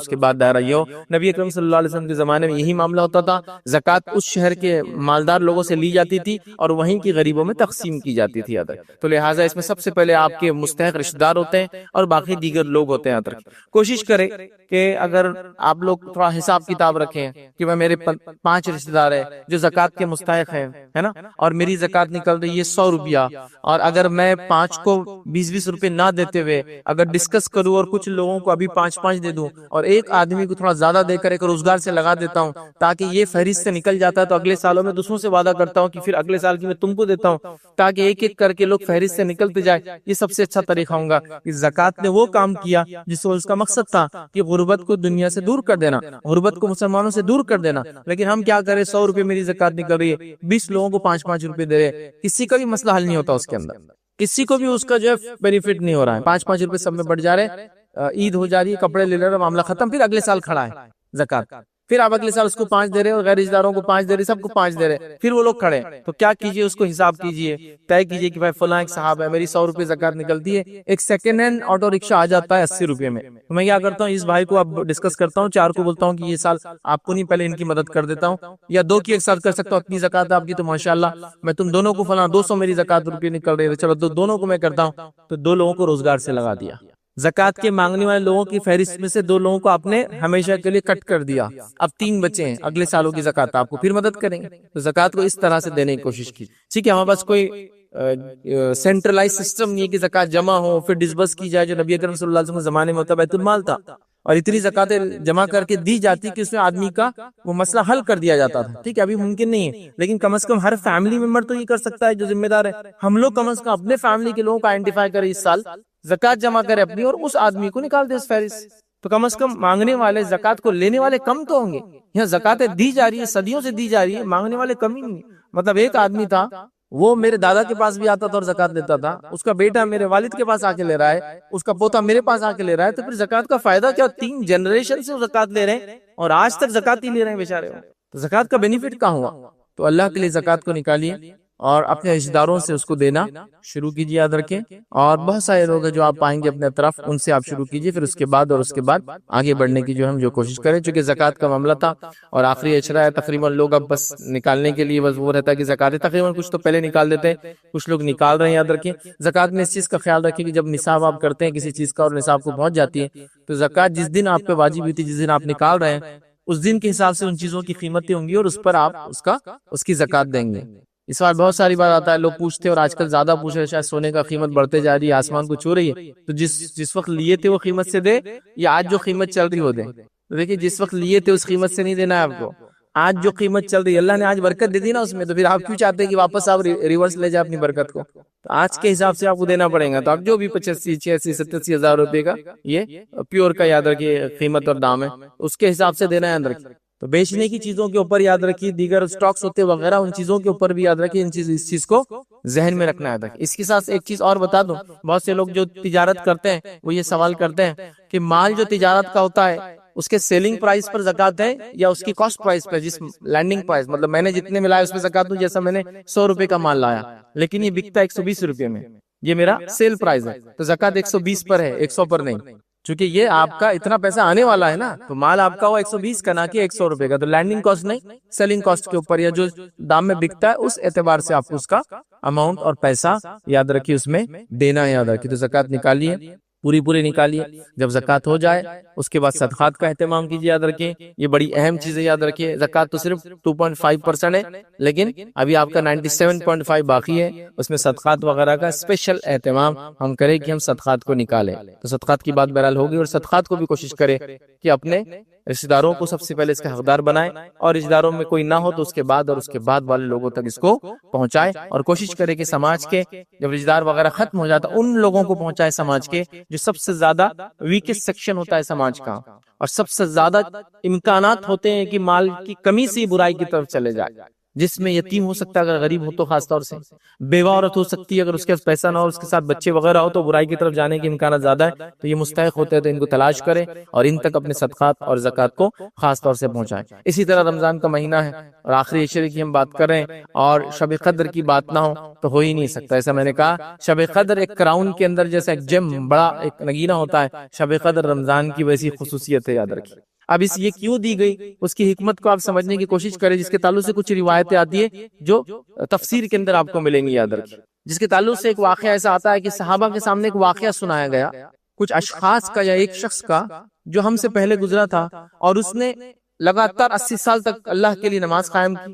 کے بعد دائرہ یہ ہو. نبی اکرم صلی اللہ علیہ وسلم کے زمانے میں یہی معاملہ ہوتا تھا. زکوٰۃ اس شہر کے مالدار لوگوں سے لی جاتی تھی اور وہیں کی غریبوں میں تقسیم کی جاتی تھی. تو لہٰذا اس میں سب سے پہلے آپ کے مستحق رشتہ دار ہوتے ہیں اور باقی دیگر لوگ ہوتے ہیں. کوشش کریں کہ اگر آپ لوگ تھوڑا حساب کتاب رکھیں کہ میں میرے 5 رشتہ دار ہیں جو زکوٰۃ کے مستحق ہیں، ہے نا، اور میری زکوٰۃ نکل رہی ہے 100 روپیہ، اور اگر میں 5 کو 20 روپے نہ دیتے ہوئے اگر ڈسکس کروں اور کچھ لوگوں کو ابھی 5 دے دوں اور ایک آدمی کو تھوڑا زیادہ دے کر ایک روزگار سے لگا دیتا ہوں تاکہ یہ فہرست سے نکل جاتا ہے، تو اگلے سالوں میں دوسروں سے وعدہ کرتا ہوں کہ پھر اگلے سال کی میں تم کو دیتا ہوں تاکہ ایک ایک کر کے لوگ فہرست سے نکلتے جائے، یہ سب سے اچھا طریقہ ہوگا کہ زکوٰۃ نے وہ کام کیا جس سے اس کا مقصد تھا کہ غربت کو دنیا سے دور کر دینا، غربت کو مسلمانوں سے دور کر دینا۔ لیکن ہم کیا کریں، 100 روپے میری زکوٰۃ نکل رہی ہے، 20 لوگوں کو 5 روپے دے رہے، کسی کا بھی مسئلہ حل نہیں ہوتا اس کے اندر، کسی کو بھی اس کا جو ہے بینیفٹ نہیں ہو رہا ہے، 5 روپے سب میں بڑھ جا رہے، عید ہو جا رہی ہے، کپڑے لے رہے، معاملہ ختم، پھر اگلے سال کھڑا ہے زکوٰۃ، پھر آپ اگلے سال اس کو 5 دے رہے اور غیر رشتہ داروں کو 5 دے رہے، سب کو 5 دے رہے، پھر وہ لوگ کھڑے، تو کیا کیجئے، اس کو حساب کیجئے، طے کیجئے کہ بھائی فلاں ایک صاحب ہے، میری 100 روپے زکوٰۃ نکلتی ہے، ایک سیکنڈ ہینڈ آٹو رکشہ آ جاتا ہے 80 روپے میں، تو میں کیا کرتا ہوں، اس بھائی کو اب ڈسکس کرتا ہوں، 4 کو بولتا ہوں کہ یہ سال آپ کو نہیں، پہلے ان کی مدد کر دیتا ہوں، یا 2 کی ایک ساتھ کر سکتا ہوں، اتنی زکوٰۃ آپ کی تو ماشاءاللہ میں تم دونوں کو فلاں 200 میری زکوٰۃ روپے نکل رہے، چلو دونوں کو میں کرتا ہوں، تو 2 لوگوں کو روزگار سے لگا دیا۔ زکوٰۃ کے مانگنے والے لوگوں کی فہرست میں سے 2 لوگوں کو آپ نے ہمیشہ کے لیے کٹ کر دیا، اب 3 بچے ہیں، اگلے سالوں کی زکوٰۃ آپ کو پھر مدد کریں گے، تو زکوٰۃ کو اس طرح سے دینے کی کوشش کی۔ ٹھیک ہے، ہمارے پاس کوئی سینٹرلائز سسٹم نہیں ہے کہ زکوٰۃ جمع ہو پھر ڈسبرس کی جائے، جو نبی اکرم صلی اللہ علیہ وسلم کے زمانے میں ہوتا بیت المال تھا، اور اتنی زکوٰۃیں جمع کر کے دی جاتی کہ اس میں آدمی کا وہ مسئلہ حل کر دیا جاتا تھا۔ ٹھیک ہے، ابھی ممکن نہیں ہے، لیکن کم از کم ہر فیملی ممبر تو یہ کر سکتا ہے جو ذمہ دار ہے، ہم لوگ کم از کم اپنے فیملی کے لوگوں کو آئیڈینٹیفائی کریں، اس سال زکوٰۃ جمع کرے اپنی اور اس آدمی کو نکال دے اس فہرست، تو کم از کم مانگنے والے زکوٰۃ کو لینے والے کم تو ہوں گے۔ یہاں زکوٰۃیں دی جا رہی ہے، صدیوں سے دی جا رہی ہے، مانگنے والے کم ہی نہیں۔ مطلب ایک آدمی تھا، وہ میرے دادا کے پاس بھی آتا تھا اور زکوٰۃ لیتا تھا، اس کا بیٹا میرے والد کے پاس آ کے لے رہا ہے، اس کا پوتا میرے پاس آ کے لے رہا ہے، تو پھر زکوٰۃ کا فائدہ کیا؟ 3 جنریشن سے زکوٰۃ لے رہے ہیں اور آج تک زکوٰۃ ہی لے رہے ہیں بیچارے، تو زکوٰۃ کا بینیفٹ کہاں ہوا؟ تو اللہ کے لیے زکوٰۃ کو نکالیے اور اپنے رشتہ داروں سے اس کو دینا شروع کیجیے، یاد رکھیں، اور بہت سارے لوگ ہیں جو آپ پائیں گے اپنے طرف، ان سے آپ شروع کیجیے، پھر اس کے بعد آگے بڑھنے کی جو ہم جو کوشش کریں، چونکہ زکوٰۃ کا معاملہ تھا اور آخری اشرا ہے، تقریباً لوگ اب بس نکالنے کے لیے بس وہ رہتا ہے کہ زکوٰۃ تقریباً کچھ تو پہلے نکال دیتے ہیں، کچھ لوگ نکال رہے ہیں۔ یاد رکھیں زکوٰۃ میں اس چیز کا خیال رکھیں کہ جب نصاب آپ کرتے ہیں کسی چیز کا اور نصاب کو پہنچ جاتی ہے، تو زکوٰۃ جس دن آپ پہ واجب ہوئی تھی، جس دن آپ نکال رہے ہیں، اس دن کے حساب سے ان چیزوں کی قیمتیں ہوں گی اور اس پر آپ اس کی زکوٰۃ دیں گے۔ اس بار بہت ساری بار آتا ہے، لوگ پوچھتے ہیں اور آج کل زیادہ پوچھ رہے ہیں، شاید سونے کا قیمت بڑھتے جا رہی ہے، آسمان کو چھو رہی ہے، تو جس وقت لیے تھے وہ قیمت سے دے یا آج جو قیمت چل رہی ہو دے؟ دیکھیے جس وقت لیے تھے اس قیمت سے نہیں دینا ہے آپ کو، آج جو قیمت چل رہی ہے، اللہ نے آج برکت دے دی نا اس میں، تو پھر آپ کیوں چاہتے ہیں کہ واپس آپ ریورس لے جائیں اپنی برکت کو؟ تو آج کے حساب سے آپ کو دینا پڑے گا، تو آپ جو بھی 85، 86، 87 ہزار روپے کا یہ پیور کا یاد رکھیے قیمت اور دام ہے، اس کے حساب سے دینا ہے، یاد رکھیے۔ تو بیچنے کی چیزوں کے اوپر یاد رکھیے، دیگر سٹاکس ہوتے وغیرہ ان چیزوں کے اوپر بھی یاد رکھیے، اس چیز کو ذہن میں رکھنا ہے۔ اس کے ساتھ ایک چیز اور بتا دوں، بہت سے لوگ جو تجارت کرتے ہیں وہ یہ سوال کرتے ہیں کہ مال جو تجارت کا ہوتا ہے اس کے سیلنگ پرائس پر زکوٰۃ ہے یا اس کی کاسٹ پرائس پر، جس لینڈنگ پرائس، مطلب میں نے جتنے میں لایا اس میں زکوٰۃ دوں، جیسا میں نے 100 روپے کا مال لایا لیکن یہ بکتا 120 روپے میں، یہ میرا سیل پرائس ہے، تو زکوٰۃ 120 پر ہے، 100 پر نہیں، چونکہ یہ آپ کا اتنا پیسہ آنے والا ہے نا، تو مال آپ کا ہوا 120 کا، نہ کہ 100 روپے کا، تو لینڈنگ کاسٹ نہیں، سیلنگ کاسٹ کے اوپر یا جو دام میں بکتا ہے اس اعتبار سے آپ کو اس کا اماؤنٹ اور پیسہ یاد رکھیے اس میں دینا ہے، یاد رکھیے۔ تو زکوٰۃ نکالیے، پوری نکالیے، جب زکوٰۃ ہو جائے اس کے بعد صدقات کا اہتمام کیجیے، یاد رکھیے یہ بڑی اہم چیز ہے، یاد رکھیے زکوٰۃ تو صرف 2.5% ہے، لیکن ابھی آپ کا 97.5 باقی ہے، اس میں صدقات وغیرہ کا اسپیشل اہتمام ہم کریں کہ ہم صدقات کو نکالیں۔ تو صدقات کی بات بہرحال ہوگی، اور صدقات کو بھی کوشش کریں کہ اپنے رشتہ داروں کو سب سے پہلے اس کا حقدار بنائیں، اور رشتہ داروں میں کوئی نہ ہو تو اس کے بعد اور اس کے بعد والے لوگوں تک اس کو پہنچائے، اور کوشش کرے کہ سماج کے جب رشتہ دار وغیرہ ختم ہو جاتا ان لوگوں کو پہنچائے سماج کے جو سب سے زیادہ ویکسٹ سیکشن ہوتا ہے سماج کا، اور سب سے زیادہ امکانات ہوتے ہیں کہ مال کی کمی سے برائی کی طرف چلے جائے، جس میں یتیم ہو سکتا ہے اگر غریب ہو تو خاص طور سے، بیوہ عورت ہو سکتی ہے اگر اس کے پاس پیسہ نہ ہو، اس کے ساتھ بچے وغیرہ ہو تو برائی کی طرف جانے کے امکانات زیادہ ہے، تو یہ مستحق ہوتے ہیں، تو ان کو تلاش کریں اور ان تک اپنے صدقات اور زکوٰۃ کو خاص طور سے پہنچائیں۔ اسی طرح رمضان کا مہینہ ہے اور آخری عشرے کی ہم بات کر رہے ہیں، اور شب قدر کی بات نہ ہو تو ہو ہی نہیں سکتا۔ ایسا میں نے کہا شب قدر ایک کراؤن کے اندر جیسا ایک جم بڑا ایک نگینہ ہوتا ہے، شب قدر رمضان کی ویسی خصوصیت ہے، یاد رکھیے۔ اب اس یہ کیوں دی گئی اس کی حکمت کو آپ سمجھنے کی کوشش کریں، جس کے تعلق سے کچھ روایتیں آتی ہیں جو تفسیر کے اندر آپ کو ملیں گی، یاد رکھیے، جس کے تعلق سے ایک واقعہ ایسا آتا ہے کہ صحابہ کے سامنے ایک واقعہ سنایا گیا کچھ اشخاص کا یا ایک شخص کا جو ہم سے پہلے گزرا تھا، اور اس نے لگاتار 80 سال تک اللہ کے لیے نماز قائم کی،